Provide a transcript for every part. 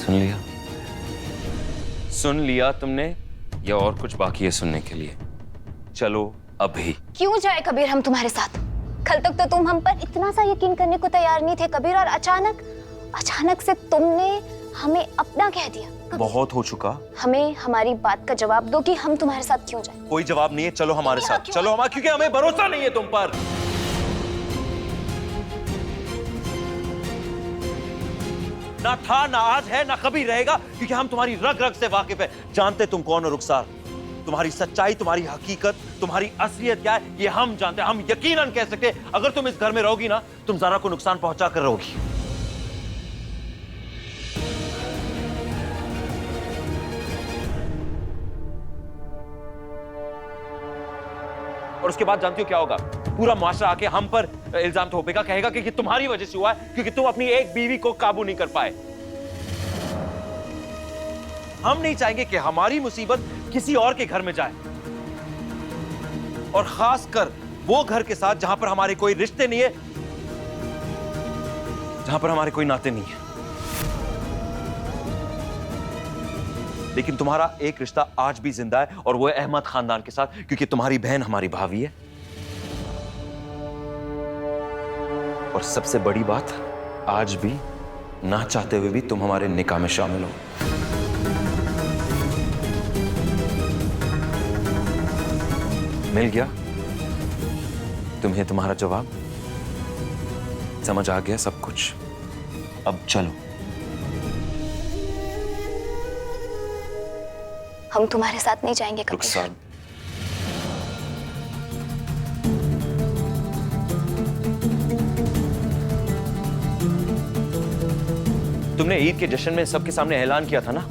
सुन लिया? सुन लिया तुमने या और कुछ बाकी है सुनने के लिए? चलो अभी। क्यों जाए कबीर हम तुम्हारे साथ? कल तक तो तुम हम पर इतना सा यकीन करने को तैयार नहीं थे कबीर, और अचानक से तुमने हमें अपना कह दिया। बहुत हो चुका। हमें हमारी बात का जवाब दो कि हम तुम्हारे साथ क्यों जाएं? कोई जवाब नहीं है, चलो हमारे साथ, चलो हमारे, क्योंकि हमें भरोसा नहीं है तुम पर। ना था, ना आज है, ना कभी रहेगा, क्योंकि हम तुम्हारी रग रग से वाकिफ है। जानते तुम कौन हो रुखसार, तुम्हारी सच्चाई, तुम्हारी हकीकत, तुम्हारी असलियत क्या है, ये हम जानते हैं। हम यकीनन कह सकते हैं, अगर तुम इस घर में रहोगी ना, तुम ज़ारा को नुकसान पहुंचा कर रहोगी। और उसके बाद जानती हो क्या होगा? पूरा मुआशरा आके हम पर इल्जाम थोपेगा, कहेगा कि तुम्हारी वजह से हुआ है, क्योंकि तुम अपनी एक बीवी को काबू नहीं कर पाए। हम नहीं चाहेंगे कि हमारी मुसीबत किसी और के घर में जाए, और खासकर वो घर के साथ जहां पर हमारे कोई रिश्ते नहीं है, जहां पर हमारे कोई नाते नहीं है। लेकिन तुम्हारा एक रिश्ता आज भी जिंदा है, और वो है अहमद खानदान के साथ, क्योंकि तुम्हारी बहन हमारी भाभी है। और सबसे बड़ी बात, आज भी ना चाहते हुए भी तुम हमारे निकाह में शामिल हो। मिल गया तुम्हें तुम्हारा जवाब? समझ आ गया सब कुछ? अब चलो। हम तुम्हारे साथ नहीं जाएंगे कबीर। रुखसार, तुमने ईद के जश्न में सबके सामने ऐलान किया था ना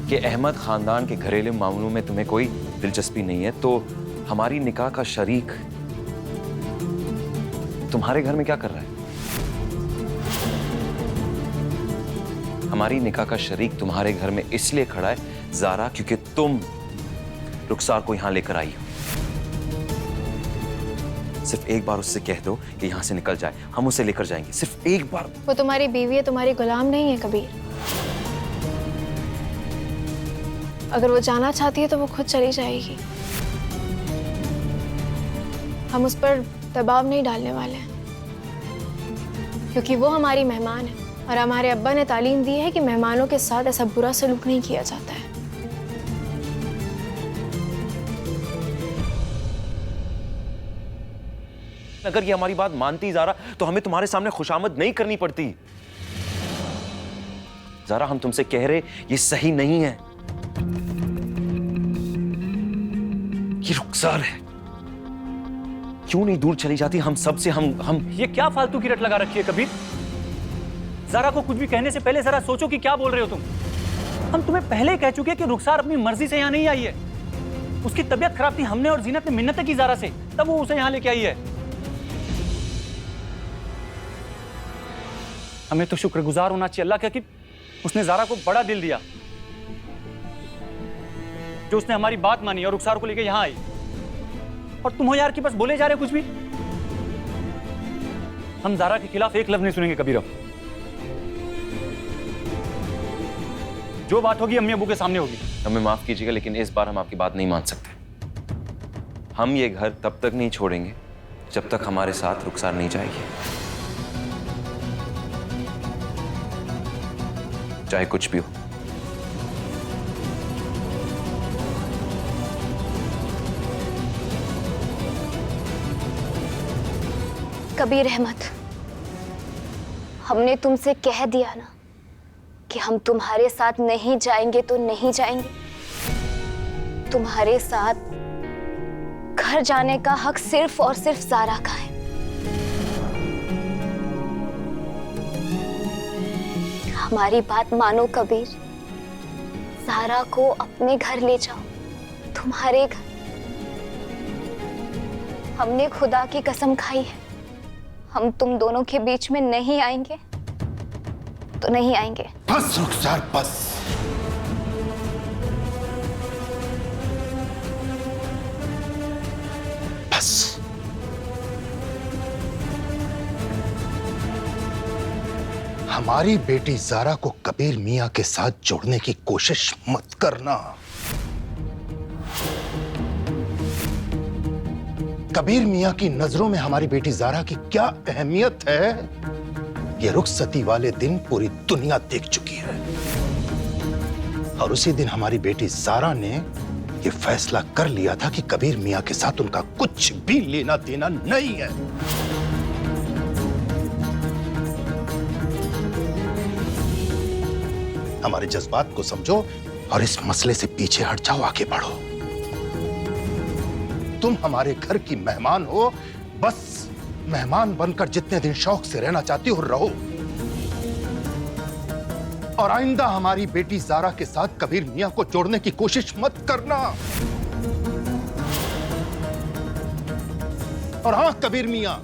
कि अहमद खानदान के घरेलू मामलों में तुम्हें कोई दिलचस्पी नहीं है, तो हमारी निकाह का शरीक तुम्हारे घर में क्या कर रहा है? हमारी निकाह का शरीक तुम्हारे घर में इसलिए खड़ा है ज़ारा, क्योंकि तुम रुखसार को यहां लेकर आई हो। सिर्फ एक बार उससे कह दो कि यहां से निकल जाए, हम उसे लेकर जाएंगे, सिर्फ एक बार। वो तुम्हारी बीवी है, तुम्हारी गुलाम नहीं है कबीर। अगर वो जाना चाहती है तो वो खुद चली जाएगी। हम उस पर दबाव नहीं डालने वाले हैं, क्योंकि वो हमारी मेहमान है, और हमारे अब्बा ने तालीम दी है कि मेहमानों के साथ ऐसा बुरा सलूक नहीं किया जाता है। अगर ये हमारी बात मानती ज़ारा, तो हमें तुम्हारे सामने खुशामद नहीं करनी पड़ती। ज़ारा, हम तुमसे कह रहे ये सही नहीं है। ये रुखसार है, क्यों नहीं दूर चली जाती हम सब से? हम ये क्या फालतू की रट लगा रखी है कबीर? ज़ारा को कुछ भी कहने से पहले जरा सोचो कि क्या बोल रहे हो तुम। हम तुम्हें पहले ही कह चुके हैं कि रुखसार अपनी मर्जी से यहाँ नहीं आई है। उसकी तबीयत खराब थी, हमने और जीनत ने मिन्नतें की ज़ारा से, तब वो उसे यहाँ लेके आई है। हमें तो शुक्रगुजार होना चाहिए अल्लाह का कि उसने ज़ारा को बड़ा दिल दिया, जो उसने हमारी बात मानी और रुखसार को लेके यहाँ आई। और तुम हो यार कि बस बोले जा रहे हो कुछ भी। हम ज़ारा के खिलाफ एक लफ्ज नहीं सुनेंगे कबीर। जो बात होगी अम्मी अबू के सामने होगी। हमें माफ कीजिएगा, लेकिन इस बार हम आपकी बात नहीं मान सकते। हम ये घर तब तक नहीं छोड़ेंगे जब तक हमारे साथ रुखसार नहीं जाएगी, चाहे कुछ भी हो। कबीर अहमद, हमने तुमसे कह दिया ना कि हम तुम्हारे साथ नहीं जाएंगे तो नहीं जाएंगे। तुम्हारे साथ घर जाने का हक सिर्फ और सिर्फ ज़ारा का है। हमारी बात मानो कबीर, ज़ारा को अपने घर ले जाओ, तुम्हारे घर। हमने खुदा की कसम खाई है, हम तुम दोनों के बीच में नहीं आएंगे तो नहीं आएंगे। बस रुखसार, बस। हमारी बेटी ज़ारा को कबीर मियां के साथ जोड़ने की कोशिश मत करना। कबीर मियां की नजरों में हमारी बेटी ज़ारा की क्या अहमियत है, ये रुखसती वाले दिन पूरी दुनिया देख चुकी है। और उसी दिन हमारी बेटी ज़ारा ने ये फैसला कर लिया था कि कबीर मियां के साथ उनका कुछ भी लेना देना नहीं है। हमारे जज्बात को समझो और इस मसले से पीछे हट जाओ, आगे बढ़ो। तुम हमारे घर की मेहमान हो, बस मेहमान बनकर जितने दिन शौक से रहना चाहती हो रहो। और आइंदा हमारी बेटी ज़ारा के साथ कबीर मियां को जोड़ने की कोशिश मत करना। और हां कबीर मियां,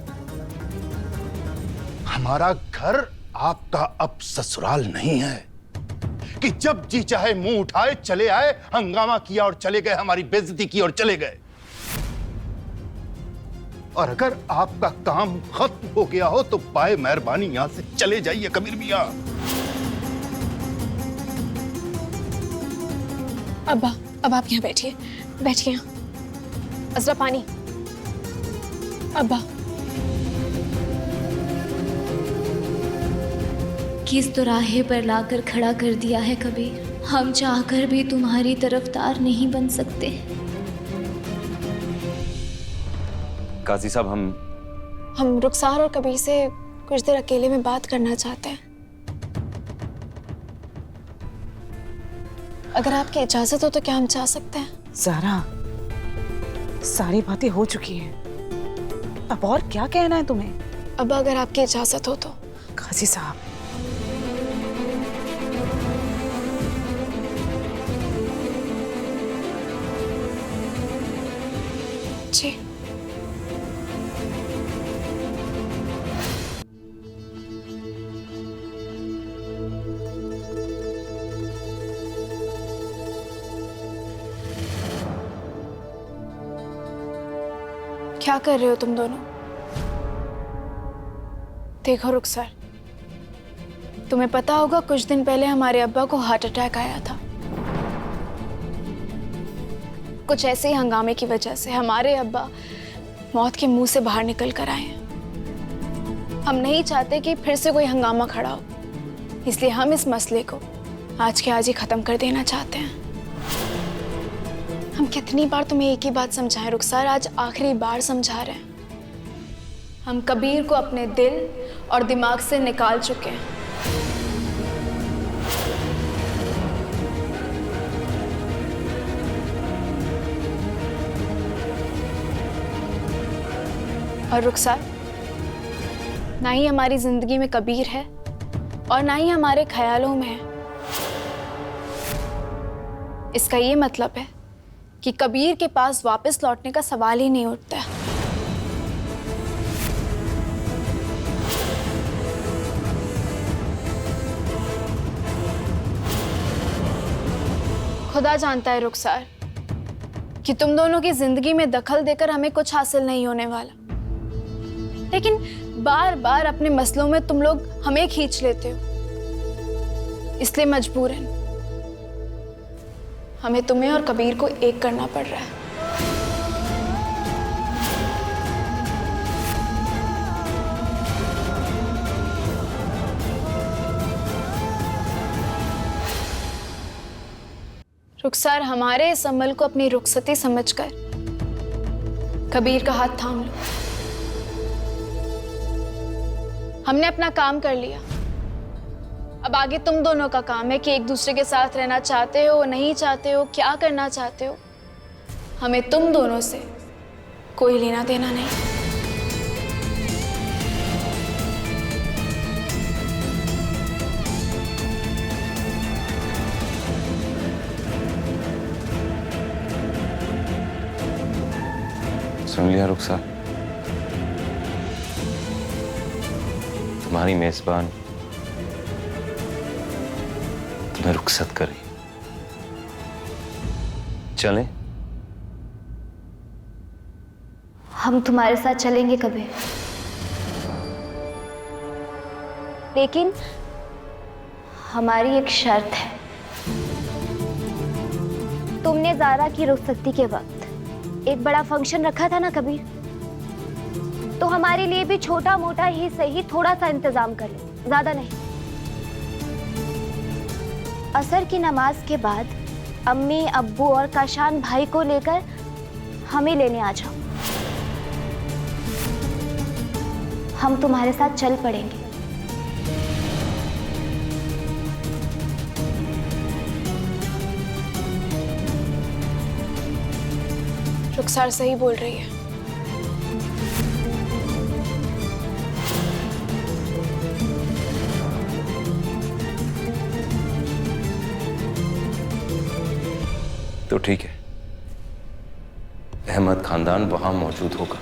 हमारा घर आपका अब ससुराल नहीं है कि जब जी चाहे मुंह उठाए चले आए, हंगामा किया और चले गए, हमारी बेइज्जती की और चले गए। और अगर आपका काम खत्म हो गया हो तो बाय मेहरबानी यहां से चले जाइए कबीर मियां। अब्बा, अब आप यहाँ बैठिए, बैठिए यहाँ। अजरा पानी। अब्बा, किस दुराहे पर लाकर खड़ा कर दिया है कबीर। हम चाहकर भी तुम्हारी तरफदार नहीं बन सकते। काजी साहब, हम रुखसार और कबीर से कुछ देर अकेले में बात करना चाहते हैं। अगर आपकी इजाजत हो तो क्या हम जा सकते हैं? ज़ारा, सारी बातें हो चुकी हैं, अब और क्या कहना है तुम्हें? अब अगर आपकी इजाजत हो तो। काजी साहब, जी। क्या कर रहे हो तुम दोनों? देखो रुखसार, तुम्हें पता होगा कुछ दिन पहले हमारे अब्बा को हार्ट अटैक आया था। कुछ ऐसे ही हंगामे की वजह से हमारे अब्बा मौत के मुंह से बाहर निकल कर आए हैं। हम नहीं चाहते कि फिर से कोई हंगामा खड़ा हो, इसलिए हम इस मसले को आज के आज ही खत्म कर देना चाहते हैं। हम कितनी बार तुम्हें एक ही बात समझाएं रुखसार, आज आखिरी बार समझा रहे हैं। हम कबीर को अपने दिल और दिमाग से निकाल चुके हैं। और रुखसार, ना ही हमारी जिंदगी में कबीर है और ना ही हमारे ख्यालों में है। इसका ये मतलब है कि कबीर के पास वापस लौटने का सवाल ही नहीं उठता है। खुदा जानता है रुखसार कि तुम दोनों की जिंदगी में दखल देकर हमें कुछ हासिल नहीं होने वाला, लेकिन बार बार अपने मसलों में तुम लोग हमें खींच लेते हो। इसलिए मजबूरन हमें तुम्हें और कबीर को एक करना पड़ रहा है। रुखसार, हमारे इस अमल को अपनी रुखसती समझकर कबीर का हाथ थाम लो। हमने अपना काम कर लिया, अब आगे तुम दोनों का काम है कि एक दूसरे के साथ रहना चाहते हो, नहीं चाहते हो, क्या करना चाहते हो। हमें तुम दोनों से कोई लेना देना नहीं। सुन लिया रुखसार, तुम्हारी मेजबान तुम्हें रुखसत करे। चलें? हम तुम्हारे साथ चलेंगे कबीर, लेकिन हमारी एक शर्त है। तुमने ज़ारा की रुखसती के वक्त एक बड़ा फंक्शन रखा था ना कबीर, तो हमारे लिए भी छोटा मोटा ही सही थोड़ा सा इंतजाम कर लो, ज्यादा नहीं। असर की नमाज के बाद अम्मी, अब्बू और काशान भाई को लेकर हमें लेने आ जाओ। हम तुम्हारे साथ चल पड़ेंगे। रुखसार सही बोल रही है। तो ठीक है, अहमद खानदान वहां मौजूद होगा।